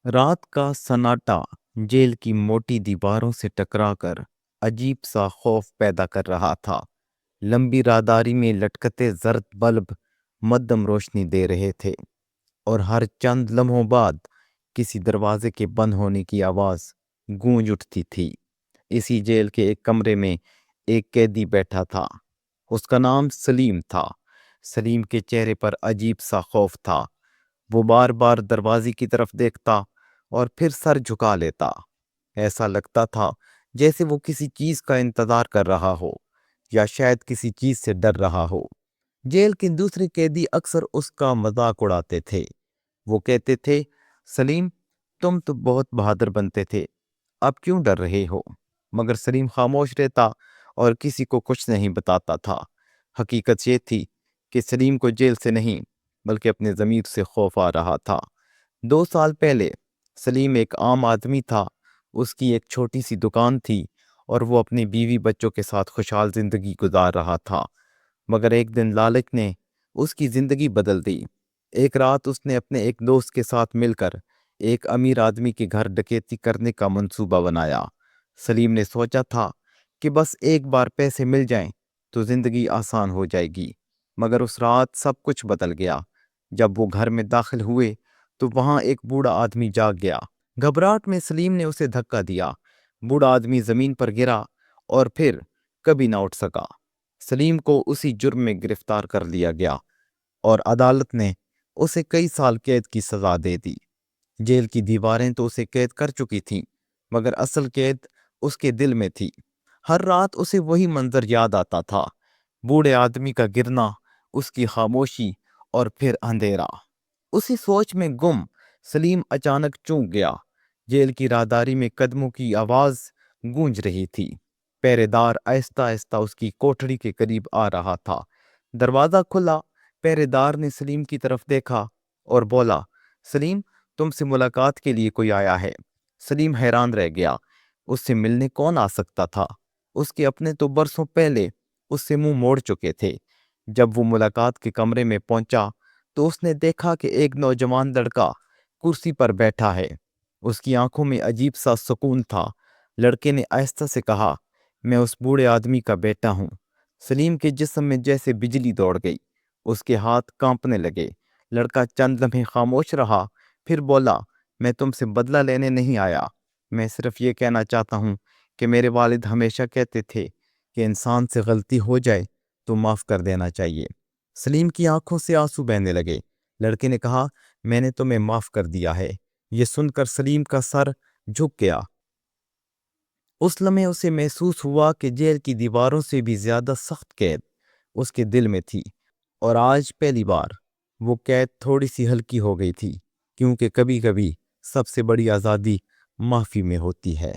رات کا سناٹا جیل کی موٹی دیواروں سے ٹکرا کر عجیب سا خوف پیدا کر رہا تھا۔ لمبی راداری میں لٹکتے زرد بلب مدھم روشنی دے رہے تھے، اور ہر چند لمحوں بعد کسی دروازے کے بند ہونے کی آواز گونج اٹھتی تھی۔ اسی جیل کے ایک کمرے میں ایک قیدی بیٹھا تھا۔ اس کا نام سلیم تھا۔ سلیم کے چہرے پر عجیب سا خوف تھا۔ وہ بار بار دروازے کی طرف دیکھتا اور پھر سر جھکا لیتا۔ ایسا لگتا تھا جیسے وہ کسی چیز کا انتظار کر رہا ہو، یا شاید کسی چیز سے ڈر رہا ہو۔ جیل کے دوسرے قیدی اکثر اس کا مذاق اڑاتے تھے۔ وہ کہتے تھے، سلیم، تم تو بہت بہادر بنتے تھے، اب کیوں ڈر رہے ہو؟ مگر سلیم خاموش رہتا اور کسی کو کچھ نہیں بتاتا تھا۔ حقیقت یہ تھی کہ سلیم کو جیل سے نہیں بلکہ اپنے ضمیر سے خوف آ رہا تھا۔ 2 سال پہلے سلیم ایک عام آدمی تھا۔ اس کی ایک چھوٹی سی دکان تھی اور وہ اپنی بیوی بچوں کے ساتھ خوشحال زندگی گزار رہا تھا۔ مگر ایک دن لالچ نے اس کی زندگی بدل دی۔ ایک رات اس نے اپنے ایک دوست کے ساتھ مل کر ایک امیر آدمی کے گھر ڈکیتی کرنے کا منصوبہ بنایا۔ سلیم نے سوچا تھا کہ بس ایک بار پیسے مل جائیں تو زندگی آسان ہو جائے گی۔ مگر اس رات سب کچھ بدل گیا۔ جب وہ گھر میں داخل ہوئے تو وہاں ایک بوڑھا آدمی جاگ گیا۔ گھبراہٹ میں سلیم نے اسے دھکا دیا۔ بوڑھا آدمی زمین پر گرا اور پھر کبھی نہ اٹھ سکا۔ سلیم کو اسی جرم میں گرفتار کر لیا گیا اور عدالت نے اسے کئی سال قید کی سزا دے دی۔ جیل کی دیواریں تو اسے قید کر چکی تھیں، مگر اصل قید اس کے دل میں تھی۔ ہر رات اسے وہی منظر یاد آتا تھا، بوڑھے آدمی کا گرنا، اس کی خاموشی، اور پھر اندھیرا۔ اسی سوچ میں گم سلیم اچانک چونک گیا۔ جیل کی راداری میں قدموں کی آواز گونج رہی تھی۔ پہرے دار آہستہ آہستہ اس کی کوٹڑی کے قریب آ رہا تھا۔ دروازہ کھلا، پہرے دار نے سلیم کی طرف دیکھا اور بولا، سلیم، تم سے ملاقات کے لیے کوئی آیا ہے۔ سلیم حیران رہ گیا۔ اس سے ملنے کون آ سکتا تھا؟ اس کے اپنے تو برسوں پہلے اس سے منہ موڑ چکے تھے۔ جب وہ ملاقات کے کمرے میں پہنچا تو اس نے دیکھا کہ ایک نوجوان لڑکا کرسی پر بیٹھا ہے۔ اس کی آنکھوں میں عجیب سا سکون تھا۔ لڑکے نے آہستہ سے کہا، میں اس بوڑھے آدمی کا بیٹا ہوں۔ سلیم کے جسم میں جیسے بجلی دوڑ گئی۔ اس کے ہاتھ کانپنے لگے۔ لڑکا چند لمحے خاموش رہا، پھر بولا، میں تم سے بدلہ لینے نہیں آیا، میں صرف یہ کہنا چاہتا ہوں کہ میرے والد ہمیشہ کہتے تھے کہ انسان سے غلطی ہو جائے تو معاف کر دینا چاہیے۔ سلیم کی آنکھوں سے آنسو بہنے لگے۔ لڑکے نے کہا، میں نے تمہیں معاف کر دیا ہے۔ یہ سن کر سلیم کا سر جھک گیا۔ اس لمحے اسے محسوس ہوا کہ جیل کی دیواروں سے بھی زیادہ سخت قید اس کے دل میں تھی، اور آج پہلی بار وہ قید تھوڑی سی ہلکی ہو گئی تھی، کیونکہ کبھی کبھی سب سے بڑی آزادی معافی میں ہوتی ہے۔